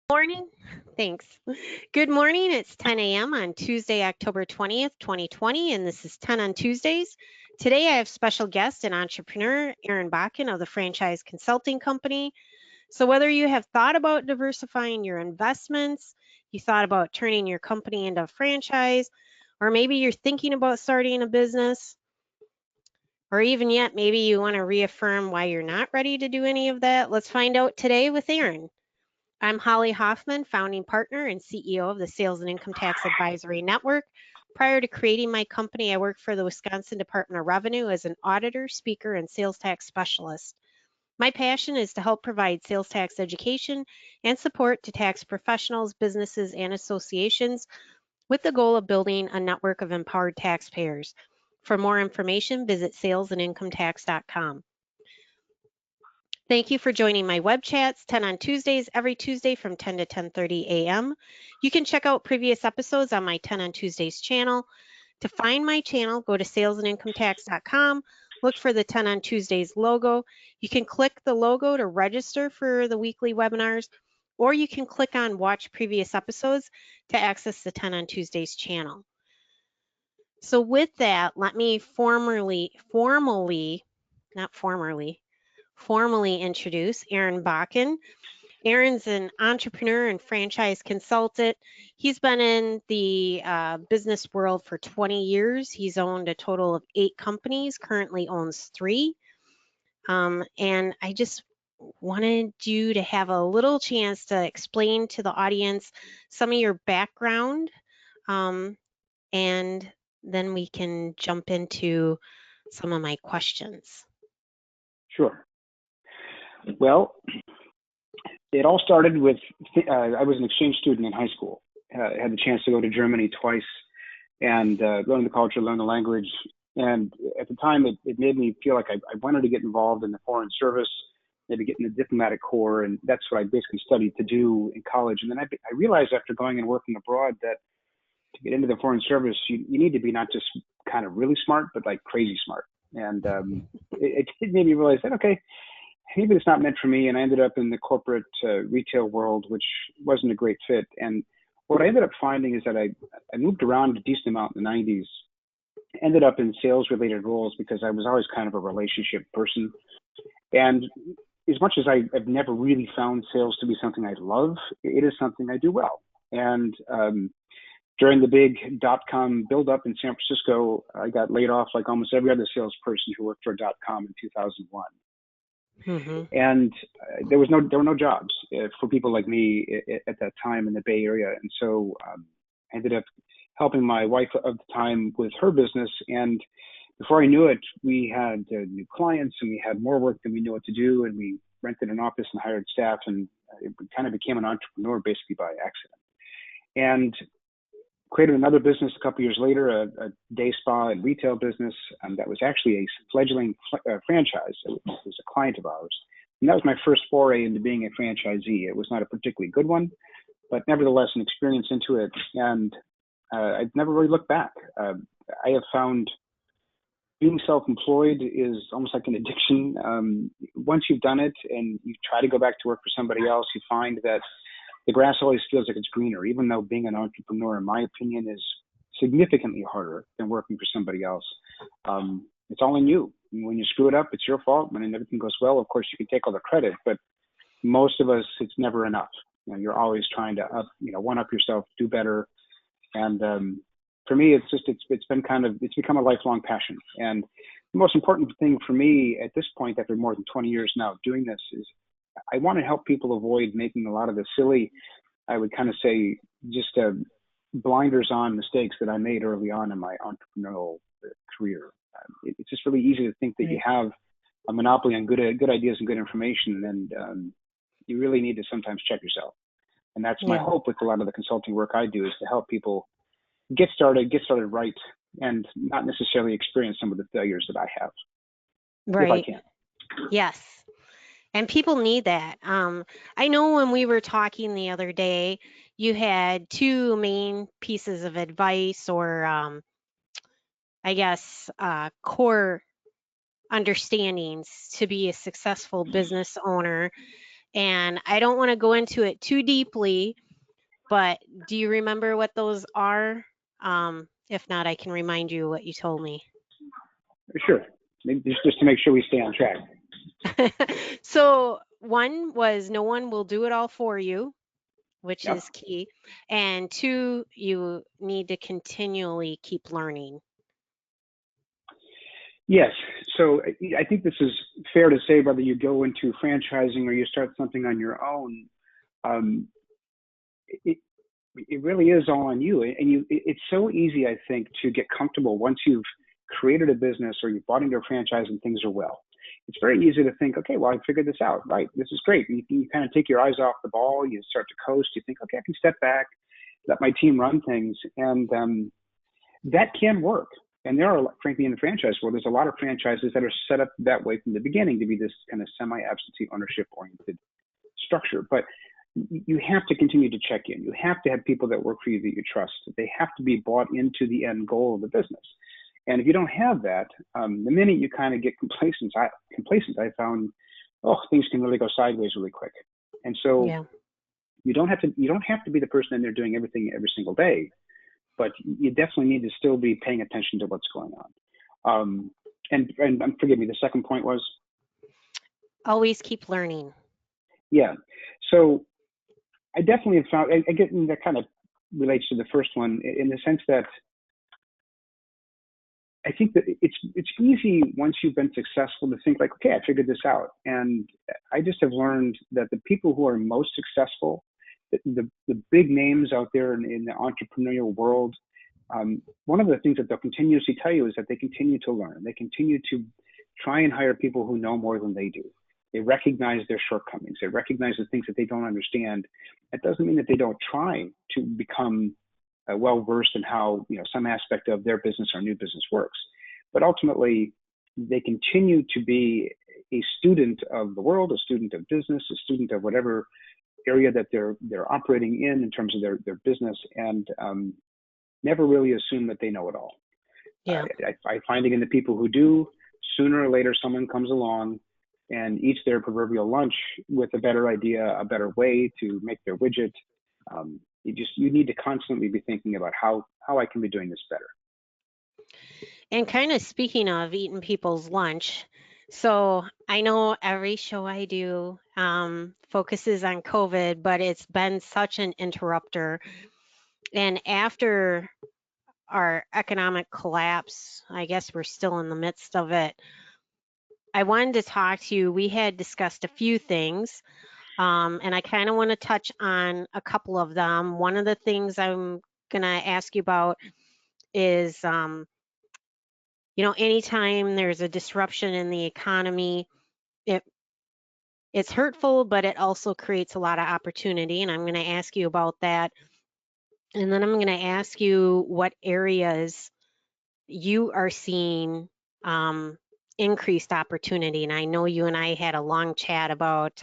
Morning. Thanks. Good morning. It's 10 a.m. on Tuesday, October 20th, 2020, and this is 10 on Tuesdays. Today, I have special guest and entrepreneur Aaron Bakken of the Franchise Consulting Company. So, whether you have thought about diversifying your investments, you thought about turning your company into a franchise, or maybe you're thinking about starting a business, or even yet, maybe you want to reaffirm why you're not ready to do any of that, let's find out today with Aaron. I'm Holly Hoffman, founding partner and CEO of the Sales and Income Tax Advisory Network. Prior to creating my company, I worked for the Wisconsin Department of Revenue as an auditor, speaker, and sales tax specialist. My passion is to help provide sales tax education and support to tax professionals, businesses, and associations with the goal of building a network of empowered taxpayers. For more information, visit salesandincometax.com. Thank you for joining my web chats, 10 on Tuesdays, every Tuesday from 10 to 10:30 a.m. You can check out previous episodes on my 10 on Tuesdays channel. To find my channel, go to salesandincometax.com, look for the 10 on Tuesdays logo. You can click the logo to register for the weekly webinars, or you can click on Watch Previous Episodes to access the 10 on Tuesdays channel. So with that, let me formally introduce Aaron Bakken. Aaron's an entrepreneur and franchise consultant. He's been in the business world for 20 years. He's owned a total of 8 companies, currently owns 3. And I just wanted you to have a little chance to explain to the audience some of your background, and then we can jump into some of my questions. Sure. Well, it all started with, I was an exchange student in high school. I had the chance to go to Germany twice and learn the culture, learn the language. And at the time, it made me feel like I wanted to get involved in the foreign service, maybe get in the diplomatic corps. And that's what I basically studied to do in college. And then I realized after going and working abroad that to get into the foreign service, you need to be not just kind of really smart, but like crazy smart. And it made me realize that, okay, maybe it's not meant for me. And I ended up in the corporate retail world, which wasn't a great fit. And what I ended up finding is that I moved around a decent amount in the 90s, ended up in sales related roles because I was always kind of a relationship person. And as much as I've never really found sales to be something I love, it is something I do well. And during the big .com buildup in San Francisco, I got laid off like almost every other salesperson who worked for .com in 2001. Mm-hmm. And there were no jobs for people like me at that time in the Bay Area. And so I ended up helping my wife of the time with her business. And before I knew it, we had new clients and we had more work than we knew what to do. And we rented an office and hired staff, and it kind of became an entrepreneur basically by accident. And created another business a couple years later, a day spa and retail business that was actually a fledgling franchise. It was a client of ours. And that was my first foray into being a franchisee. It was not a particularly good one, but nevertheless an experience into it. And I've never really looked back. I have found being self-employed is almost like an addiction. Once you've done it and you try to go back to work for somebody else, you find that the grass always feels like it's greener, even though being an entrepreneur, in my opinion, is significantly harder than working for somebody else. It's all in you. When you screw it up, it's your fault. When everything goes well, of course, you can take all the credit, but most of us, it's never enough. You're always trying to one up yourself, do better. And for me, it's become a lifelong passion. And the most important thing for me at this point, after more than 20 years now of doing this, is I want to help people avoid making a lot of the silly, I would kind of say, just blinders on mistakes that I made early on in my entrepreneurial career. It's just really easy to think that you have a monopoly on good ideas and good information, and you really need to sometimes check yourself. And that's my hope with a lot of the consulting work I do, is to help people get started right, and not necessarily experience some of the failures that I have, if I can. Yes. And people need that. I know when we were talking the other day, you had 2 main pieces of advice, or I guess core understandings to be a successful business owner. And I don't want to go into it too deeply, but do you remember what those are? If not, I can remind you what you told me. Sure. Maybe just to make sure we stay on track. So one was no one will do it all for you, which Yep. is key. And two, you need to continually keep learning. Yes. So I think this is fair to say, whether you go into franchising or you start something on your own, um, it, it really is all on you. And it's so easy, I think, to get comfortable once you've created a business or you've bought into a franchise and things are well. It's very easy to think, okay, well, I figured this out, right? This is great. You kind of take your eyes off the ball. You start to coast. You think, okay, I can step back, let my team run things, and that can work. And there are, frankly, in the franchise world, there's a lot of franchises that are set up that way from the beginning to be this kind of semi-absentee ownership oriented structure. But you have to continue to check in. You have to have people that work for you that you trust. They have to be bought into the end goal of the business. And if you don't have that, the minute you kind of get complacent, I found, oh, things can really go sideways really quick. And so Yeah. you don't have to be the person in there doing everything every single day, but you definitely need to still be paying attention to what's going on. And forgive me, the second point was? Always keep learning. Yeah. So I definitely have found, I get, that kind of relates to the first one in the sense that I think that it's easy once you've been successful to think like, okay, I figured this out. And I just have learned that the people who are most successful, the big names out there in the entrepreneurial world, one of the things that they'll continuously tell you is that they continue to learn. They continue to try and hire people who know more than they do. They recognize their shortcomings. They recognize the things that they don't understand. That doesn't mean that they don't try to become well versed in how some aspect of their business or new business works. But ultimately, they continue to be a student of the world, a student of business, a student of whatever area that they're operating in terms of their business, and never really assume that they know it all. Yeah. I find it in the people who do. Sooner or later, someone comes along and eats their proverbial lunch with a better idea, a better way to make their widget. You need to constantly be thinking about how I can be doing this better. And kind of speaking of eating people's lunch, so I know every show I do focuses on COVID, but it's been such an interrupter. And after our economic collapse, I guess we're still in the midst of it. I wanted to talk to you. We had discussed a few things, and I kind of want to touch on a couple of them. One of the things I'm going to ask you about is, anytime there's a disruption in the economy, it it's hurtful, but it also creates a lot of opportunity. And I'm going to ask you about that. And then I'm going to ask you what areas you are seeing increased opportunity. And I know you and I had a long chat about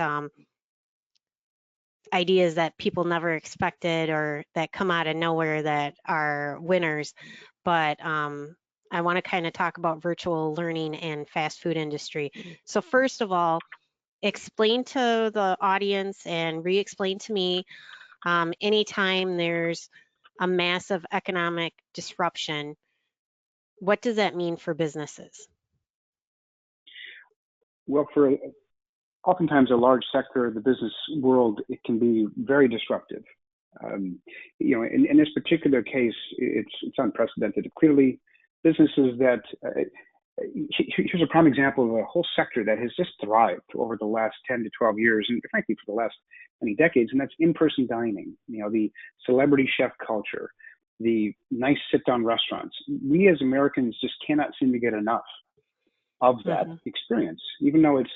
ideas that people never expected or that come out of nowhere that are winners. But I want to kind of talk about virtual learning and fast food industry. So first of all, explain to the audience and re-explain to me anytime there's a massive economic disruption, what does that mean for businesses? Well, for oftentimes a large sector of the business world, it can be very disruptive. In this particular case, it's unprecedented. Clearly, businesses that here's a prime example of a whole sector that has just thrived over the last 10 to 12 years, and frankly for the last many decades, and that's in-person dining. The celebrity chef culture, the nice sit-down restaurants. We as Americans just cannot seem to get enough of that Mm-hmm. experience, even though it's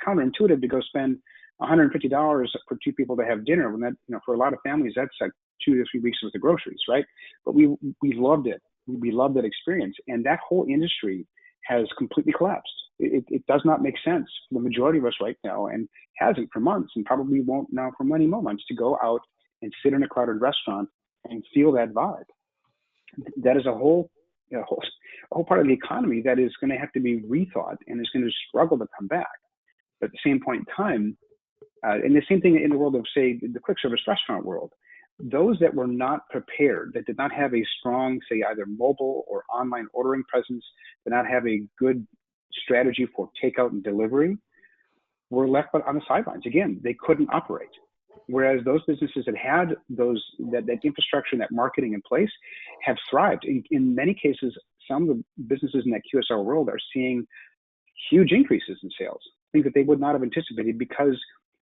counterintuitive to go spend $150 for two people to have dinner when that, for a lot of families, that's like 2 to 3 weeks worth of groceries, right? But we loved it. We loved that experience. And that whole industry has completely collapsed. It does not make sense for the majority of us right now, and hasn't for months, and probably won't now for many more months, to go out and sit in a crowded restaurant and feel that vibe. That is a whole part of the economy that is going to have to be rethought and is going to struggle to come back. But at the same point in time, And the same thing in the world of, say, the quick service restaurant world. Those that were not prepared, that did not have a strong, say, either mobile or online ordering presence, did not have a good strategy for takeout and delivery, were left on the sidelines. Again, they couldn't operate. Whereas those businesses that had that infrastructure and that marketing in place have thrived. In many cases, some of the businesses in that QSR world are seeing huge increases in sales, things that they would not have anticipated, because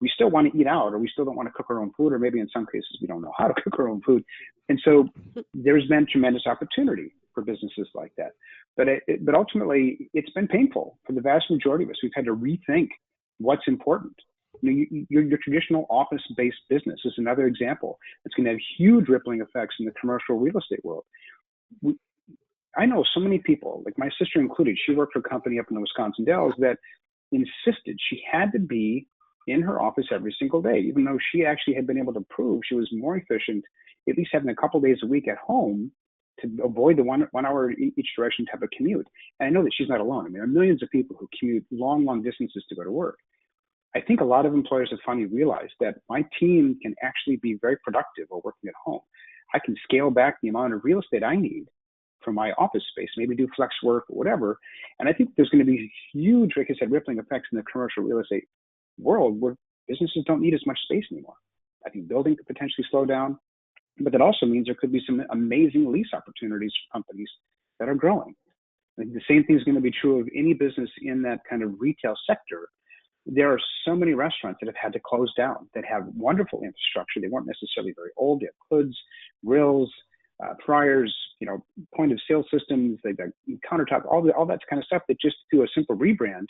we still want to eat out, or we still don't want to cook our own food, or maybe in some cases we don't know how to cook our own food. And so there's been tremendous opportunity for businesses like that. But ultimately, it's been painful for the vast majority of us. We've had to rethink what's important. Your traditional office-based business is another example. It's going to have huge rippling effects in the commercial real estate world. I know so many people, like my sister included. She worked for a company up in the Wisconsin Dells that insisted she had to be in her office every single day, even though she actually had been able to prove she was more efficient, at least having a couple days a week at home, to avoid the 1 hour each direction type of commute. And I know that she's not alone. I mean, there are millions of people who commute long distances to go to work. I think a lot of employers have finally realized that my team can actually be very productive while working at home. I can scale back the amount of real estate I need for my office space, maybe do flex work or whatever. And I think there's going to be huge, like I said, rippling effects in the commercial real estate world where businesses don't need as much space anymore. I think building could potentially slow down, but that also means there could be some amazing lease opportunities for companies that are growing. I think the same thing is going to be true of any business in that kind of retail sector. There are so many restaurants that have had to close down that have wonderful infrastructure. They weren't necessarily very old. They have hoods, grills, fryers, point of sale systems, they've got countertop, all that kind of stuff, that just through a simple rebrand,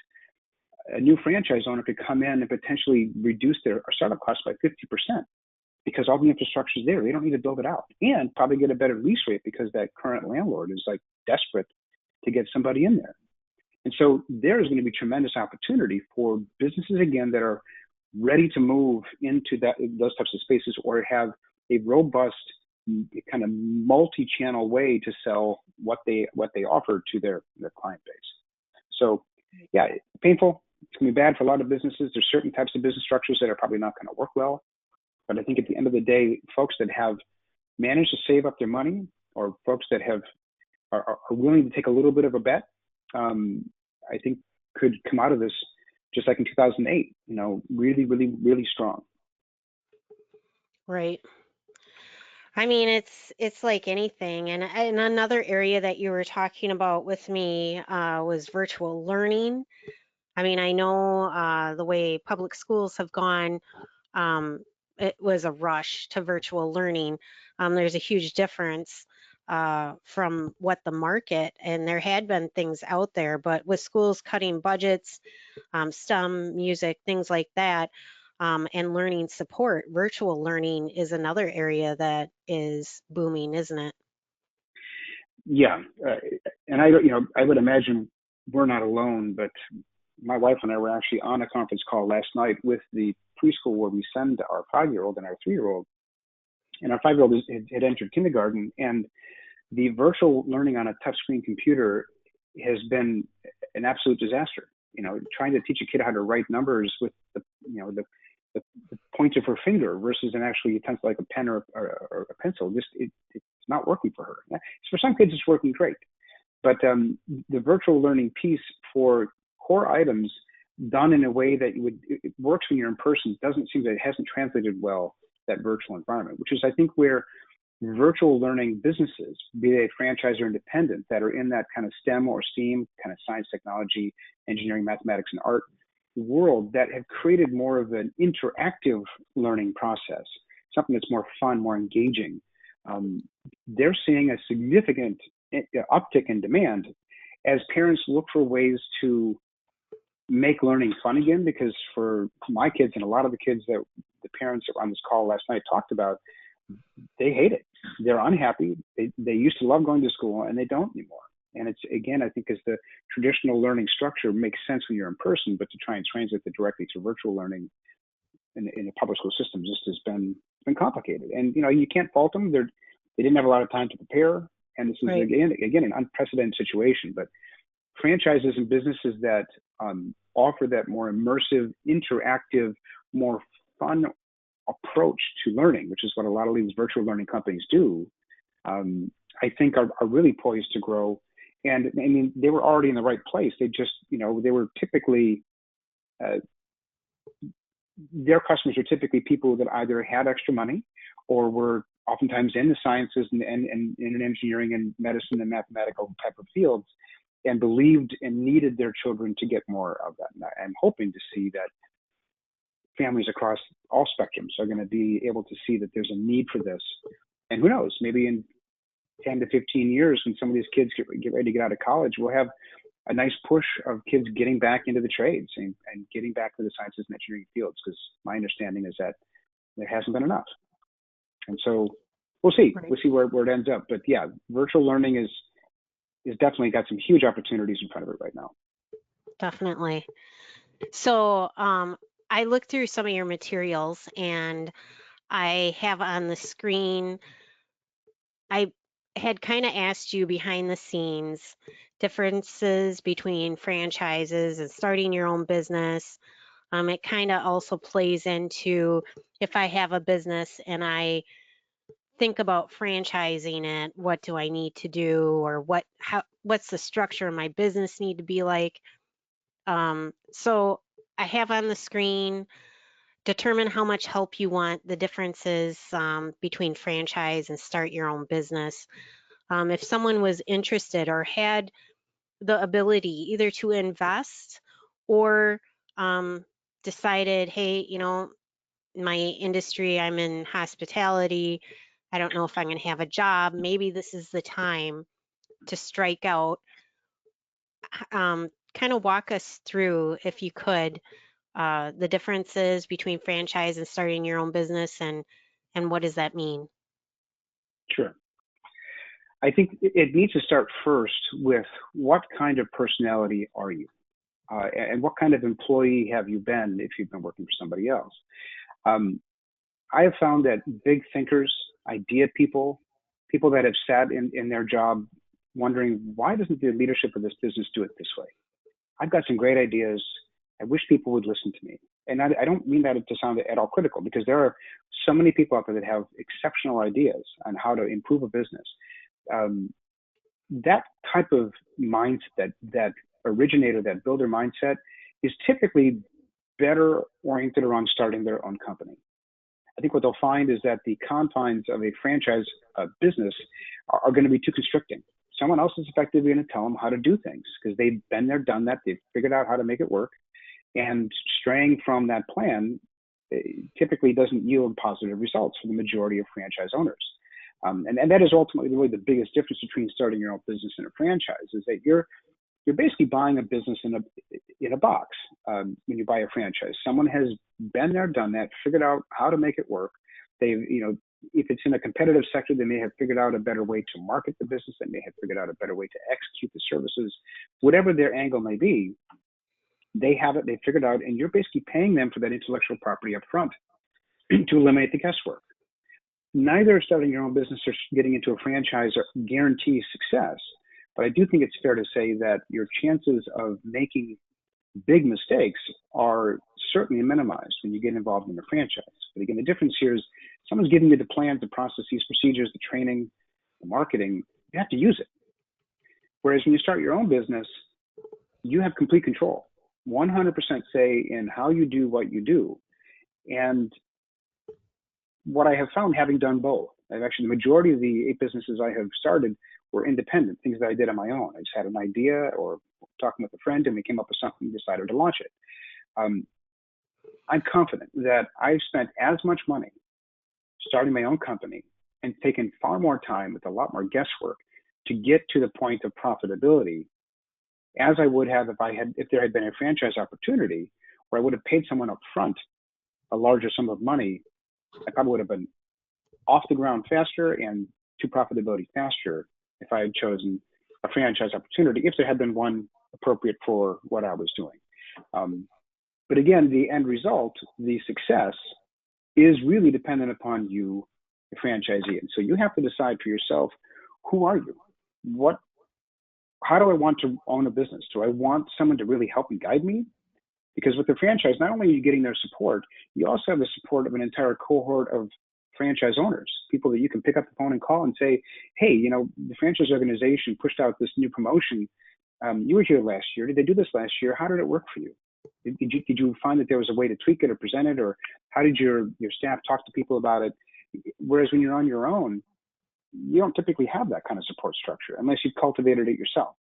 a new franchise owner could come in and potentially reduce their startup costs by 50%, because all the infrastructure is there. They don't need to build it out, and probably get a better lease rate because that current landlord is like desperate to get somebody in there. And so there is going to be tremendous opportunity for businesses, again, that are ready to move into those types of spaces, or have a robust kind of multi-channel way to sell what they offer to their client base. So yeah, painful. It's going to be bad for a lot of businesses. There's certain types of business structures that are probably not going to work well. But I think at the end of the day, folks that have managed to save up their money, or folks that are willing to take a little bit of a bet, I think could come out of this just like in 2008, really, really, really strong. Right. I mean, it's like anything. And another area that you were talking about with me was virtual learning. I mean, I know the way public schools have gone, it was a rush to virtual learning. There's a huge difference from what the market, and there had been things out there, but with schools cutting budgets, STEM, music, things like that, and learning support, virtual learning is another area that is booming, isn't it? Yeah, and I would imagine we're not alone, but my wife and I were actually on a conference call last night with the preschool where we send our 5-year-old and our 3-year-old. And our 5-year-old had entered kindergarten, and the virtual learning on a touchscreen computer has been an absolute disaster. Trying to teach a kid how to write numbers with the point of her finger versus an actual utensil like a pen or a pencil, it's not working for her. For some kids, it's working great. But the virtual learning piece for core items done in a way that it works when you're in person doesn't seem that it hasn't translated well, that virtual environment, which is, I think, where virtual learning businesses, be they franchise or independent, that are in that kind of STEM or STEAM, kind of science, technology, engineering, mathematics, and art world, that have created more of an interactive learning process, something that's more fun, more engaging. They're seeing a significant uptick in demand as parents look for ways to make learning fun again, because for my kids and a lot of the kids that the parents on this call last night talked about, they hate it. They're unhappy. They used to love going to school, and they don't anymore. And it's, again, I think, as the traditional learning structure makes sense when you're in person, but to try and translate it directly to virtual learning in the public school system just has been complicated. And you can't fault them. They didn't have a lot of time to prepare, and this is Right. again an unprecedented situation. But franchises and businesses that offer that more immersive, interactive, more fun approach to learning, which is what a lot of these virtual learning companies do, I think are really poised to grow. And I mean, they were already in the right place. They just, they were typically, their customers are typically people that either had extra money or were oftentimes in the sciences and in engineering and medicine and mathematical type of fields, and believed and needed their children to get more of that. And I'm hoping to see that families across all spectrums are going to be able to see that there's a need for this. And who knows, maybe in 10 to 15 years, when some of these kids get ready to get out of college, we'll have a nice push of kids getting back into the trades and getting back to the sciences and engineering fields, because my understanding is that there hasn't been enough. And so we'll see. Right. We'll see where it ends up. But yeah, virtual learning is definitely got some huge opportunities in front of it right now. Definitely. So I looked through some of your materials, and I have on the screen, I had kind of asked you behind the scenes differences between franchises and starting your own business. It kind of also plays into if I have a business and I think about franchising it, what do I need to do, or what's the structure of my business need to be like? So I have on the screen, determine how much help you want, the differences between franchise and start your own business. If someone was interested or had the ability either to invest or decided, hey, my industry, I'm in hospitality, I don't know if I'm going to have a job, maybe this is the time to strike out. Kind of walk us through, if you could, the differences between franchise and starting your own business, and what does that mean? Sure. I think it needs to start first with what kind of personality are you? And what kind of employee have you been if you've been working for somebody else? I have found that big thinkers, idea people, people that have sat in their job wondering, why doesn't the leadership of this business do it this way? I've got some great ideas. I wish people would listen to me. And I don't mean that to sound at all critical, because there are so many people out there that have exceptional ideas on how to improve a business. That type of mindset, that originator, that builder mindset, is typically better oriented around starting their own company. I think what they'll find is that the confines of a franchise business are going to be too constricting. Someone else is effectively going to tell them how to do things because they've been there, done that. They've figured out how to make it work. And straying from that plan typically doesn't yield positive results for the majority of franchise owners. And that is ultimately really the biggest difference between starting your own business and a franchise, is that you're basically buying a business in a box. When you buy a franchise, someone has been there, done that, figured out how to make it work. They've, if it's in a competitive sector, they may have figured out a better way to market the business. They may have figured out a better way to execute the services. Whatever their angle may be, they have it, they figured out, and you're basically paying them for that intellectual property up front to eliminate the guesswork. Neither starting your own business or getting into a franchise guarantees success, but I do think it's fair to say that your chances of making big mistakes are certainly minimized when you get involved in a franchise. But again, the difference here is someone's giving you the plans, the processes, procedures, the training, the marketing. You have to use it. Whereas when you start your own business, you have complete control, 100% say in how you do what you do. And what I have found, having done both, the majority of the 8 businesses I have started were independent, things that I did on my own. I just had an idea or talking with a friend and we came up with something and decided to launch it. I'm confident that I've spent as much money starting my own company and taken far more time with a lot more guesswork to get to the point of profitability as I would have if there had been a franchise opportunity where I would have paid someone up front a larger sum of money. I probably would have been off the ground faster and to profitability faster if I had chosen a franchise opportunity, if there had been one appropriate for what I was doing. But again, the end result, the success, is really dependent upon you, the franchisee. And so you have to decide for yourself, who are you? How do I want to own a business? Do I want someone to really help and guide me? Because with the franchise, not only are you getting their support, you also have the support of an entire cohort of franchise owners, people that you can pick up the phone and call and say, hey, the franchise organization pushed out this new promotion. You were here last year. Did they do this last year? How did it work for you? Did you find that there was a way to tweak it or present it, or how did your staff talk to people about it? Whereas when you're on your own, you don't typically have that kind of support structure unless you've cultivated it yourself.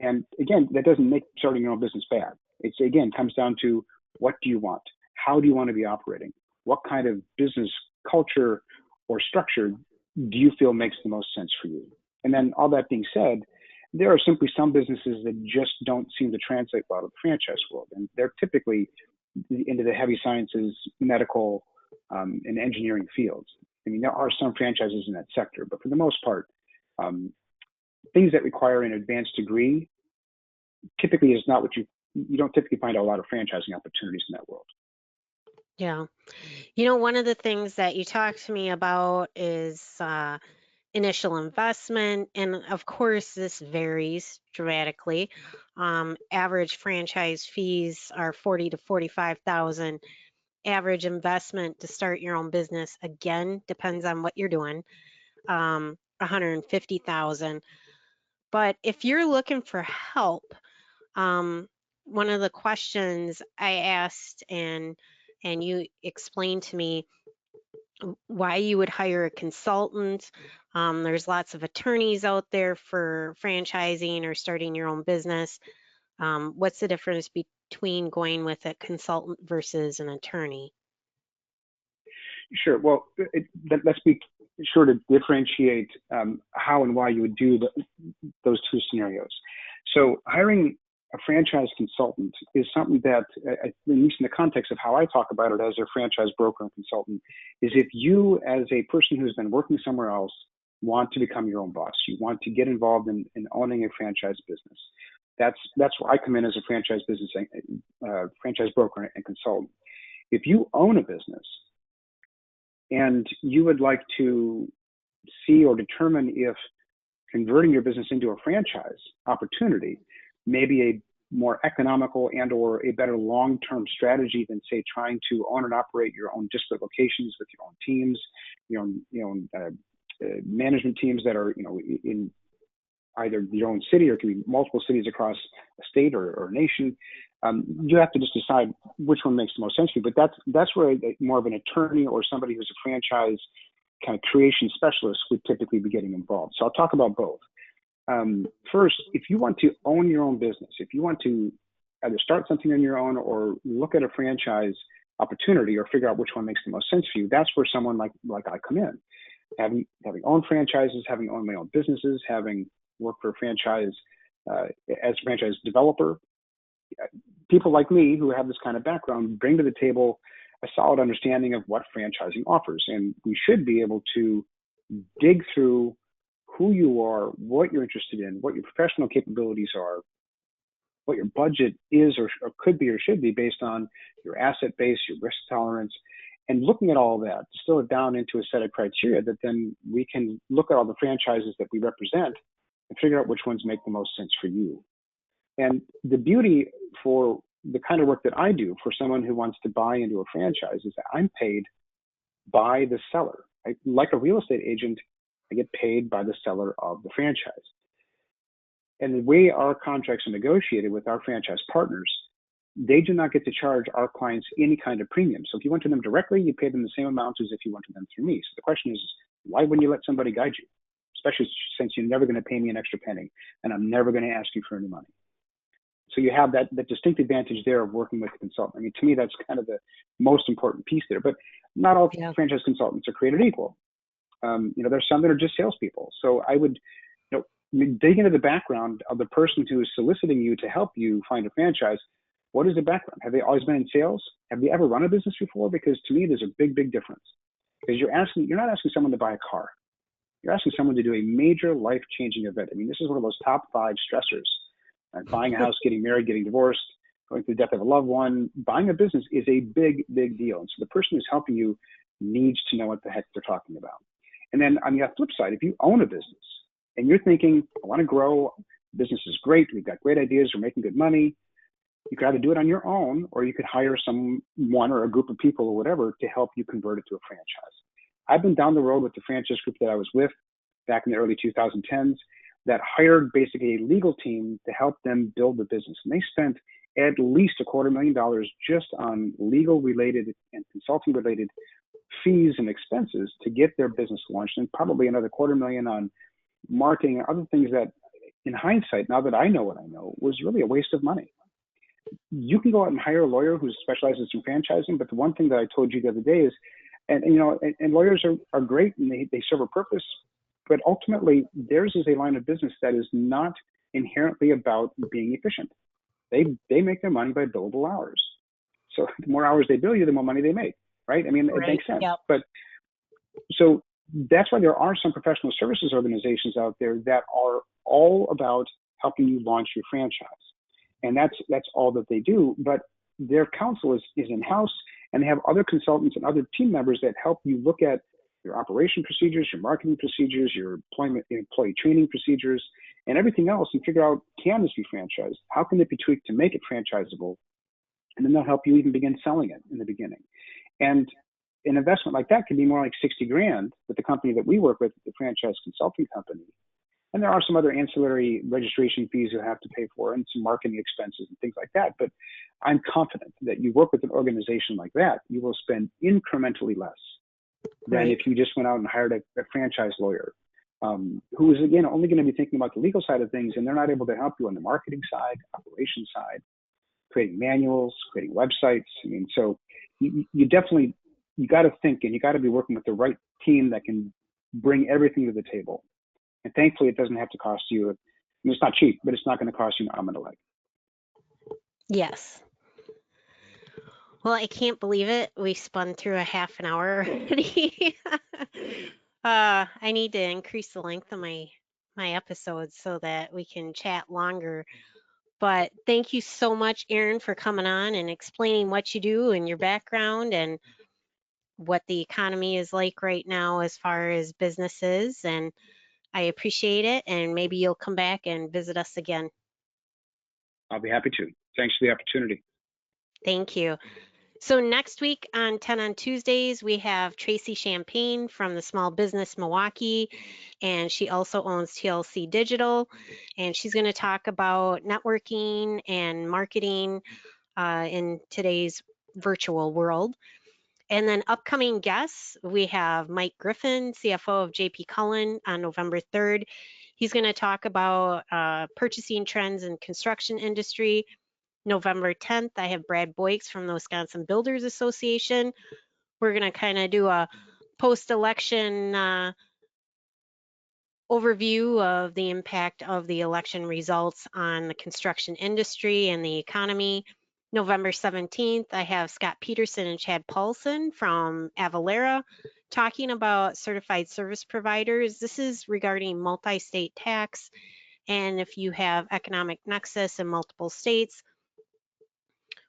And again, that doesn't make starting your own business bad. It's, again, comes down to, what do you want? How do you want to be operating? What kind of business culture or structure do you feel makes the most sense for you? And then, all that being said, there are simply some businesses that just don't seem to translate well to the franchise world. And they're typically into the heavy sciences, medical, and engineering fields. I mean, there are some franchises in that sector, but for the most part, things that require an advanced degree typically is not what you don't typically find a lot of franchising opportunities in that world. Yeah. One of the things that you talked to me about is initial investment. And of course, this varies dramatically. Average franchise fees are 40 to 45,000. Average investment to start your own business, again, depends on what you're doing, 150,000. But if you're looking for help, one of the questions I asked, and you explained to me why you would hire a consultant. There's lots of attorneys out there for franchising or starting your own business. What's the difference between going with a consultant versus an attorney? Sure. Well, let's be sure to differentiate how and why you would do those two scenarios. So hiring a franchise consultant is something that, at least in the context of how I talk about it as a franchise broker and consultant, is if you, as a person who's been working somewhere else, want to become your own boss, you want to get involved in owning a franchise business. That's where I come in as a franchise business, franchise broker and consultant. If you own a business and you would like to see or determine if converting your business into a franchise opportunity may be a more economical and or a better long-term strategy than, say, trying to own and operate your own disparate locations with your own teams, your own management teams that are in either your own city, or it could be multiple cities across a state or a nation. You have to just decide which one makes the most sense for you. But that's where more of an attorney or somebody who's a franchise kind of creation specialist would typically be getting involved. So I'll talk about both. First, if you want to own your own business, if you want to either start something on your own or look at a franchise opportunity or figure out which one makes the most sense for you, that's where someone like I come in. Having owned franchises, having owned my own businesses, having worked for a franchise as a franchise developer, people like me who have this kind of background bring to the table a solid understanding of what franchising offers. And we should be able to dig through who you are, what you're interested in, what your professional capabilities are, what your budget is or could be or should be based on your asset base, your risk tolerance, and looking at all of that, distill it down into a set of criteria that then we can look at all the franchises that we represent and figure out which ones make the most sense for you. And the beauty for the kind of work that I do for someone who wants to buy into a franchise is that I'm paid by the seller. Like a real estate agent, I get paid by the seller of the franchise. And the way our contracts are negotiated with our franchise partners, they do not get to charge our clients any kind of premium. So if you went to them directly, you pay them the same amount as if you went to them through me. So the question is, why wouldn't you let somebody guide you? Especially since you're never going to pay me an extra penny and I'm never going to ask you for any money. So you have that distinct advantage there of working with a consultant. I mean, to me, that's kind of the most important piece there. But not all franchise consultants are created equal. There's some that are just salespeople. So I would, dig into the background of the person who is soliciting you to help you find a franchise. What is the background? Have they always been in sales? Have they ever run a business before? Because to me, there's a big, big difference. Because you're not asking someone to buy a car. You're asking someone to do a major life-changing event. I mean, this is one of those top 5 stressors. Buying a house, getting married, getting divorced, going through the death of a loved one. Buying a business is a big, big deal. And so the person who's helping you needs to know what the heck they're talking about. And then on the flip side, if you own a business and you're thinking, I want to grow, business is great, we've got great ideas, we're making good money, You could either do it on your own, or you could hire someone or a group of people or whatever to help you convert it to a franchise. I've been down the road with the franchise group that I was with back in the early 2010s that hired basically a legal team to help them build the business. And they spent at least $250,000 just on legal related and consulting related fees and expenses to get their business launched, and probably another $250,000 on marketing and other things that, in hindsight, now that I know what I know, was really a waste of money. You can go out and hire a lawyer who specializes in franchising, but the one thing that I told you the other day is, and lawyers are great and they serve a purpose, but ultimately theirs is a line of business that is not inherently about being efficient. They make their money by billable hours. So the more hours they bill you, the more money they make, right? I mean, it makes sense. Yep. But so that's why there are some professional services organizations out there that are all about helping you launch your franchise. And that's all that they do. But their counsel is in-house, and they have other consultants and other team members that help you look at your operation procedures, your marketing procedures, your employee training procedures, and everything else, and figure out, can this be franchised? How can it be tweaked to make it franchisable? And then they'll help you even begin selling it in the beginning. And an investment like that can be more like 60 grand with the company that we work with, the franchise consulting company. And there are some other ancillary registration fees you have to pay for and some marketing expenses and things like that. But I'm confident that you work with an organization like that, you will spend incrementally less than if you just went out and hired a franchise lawyer who is, again, only going to be thinking about the legal side of things, and they're not able to help you on the marketing side, operation side, creating manuals, creating websites. I mean, so you definitely, you got to think, and you got to be working with the right team that can bring everything to the table. And thankfully, it doesn't have to cost you. I mean, it's not cheap, but it's not going to cost you an arm and a leg. Yes. Well, I can't believe it. We spun through a half an hour already. I need to increase the length of my episodes so that we can chat longer. But thank you so much, Aaron, for coming on and explaining what you do and your background and what the economy is like right now as far as businesses. And I appreciate it. And maybe you'll come back and visit us again. I'll be happy to. Thanks for the opportunity. Thank you. So next week on 10 on Tuesdays, we have Tracy Champagne from the Small Business Milwaukee, and she also owns TLC Digital, and she's going to talk about networking and marketing in today's virtual world. And then upcoming guests, we have Mike Griffin, CFO of JP Cullen, on November 3rd. He's going to talk about purchasing trends in construction industry. November 10th, I have Brad Boyks from the Wisconsin Builders Association. We're going to kind of do a post-election overview of the impact of the election results on the construction industry and the economy. November 17th, I have Scott Peterson and Chad Paulson from Avalara talking about certified service providers. This is regarding multi-state tax, and if you have economic nexus in multiple states,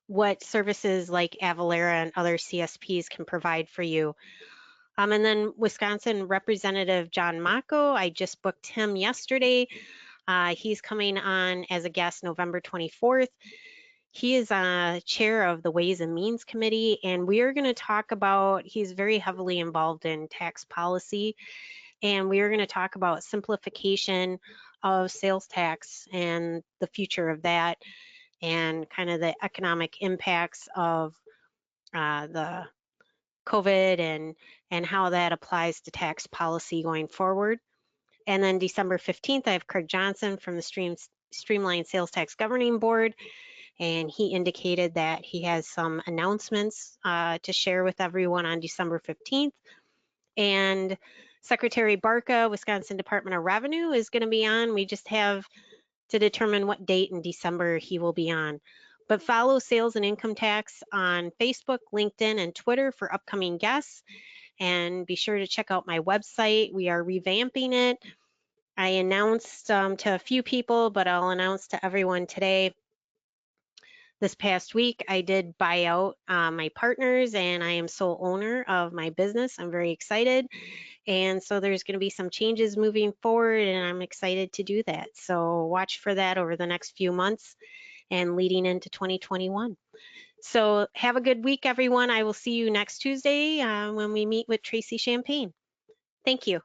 what services like Avalara and other CSPs can provide for you. And then Wisconsin Representative John Mako, I just booked him yesterday. He's coming on as a guest November 24th. He is chair of the Ways and Means Committee, and we are going to talk about, he's very heavily involved in tax policy, and we are going to talk about simplification of sales tax and the future of that, and kind of the economic impacts of the COVID and how that applies to tax policy going forward. And then December 15th, I have Craig Johnson from the Streamline Sales Tax Governing Board, and he indicated that he has some announcements to share with everyone on December 15th. And Secretary Barca, Wisconsin Department of Revenue, is going to be on. We just have to determine what date in December he will be on. But follow Sales and Income Tax on Facebook, LinkedIn, and Twitter for upcoming guests. And be sure to check out my website. We are revamping it. I announced to a few people, but I'll announce to everyone today. This past week, I did buy out my partners, and I am sole owner of my business. I'm very excited. And so there's going to be some changes moving forward, and I'm excited to do that. So watch for that over the next few months. and leading into 2021. So have a good week, everyone. I will see you next Tuesday when we meet with Tracy Champagne. Thank you.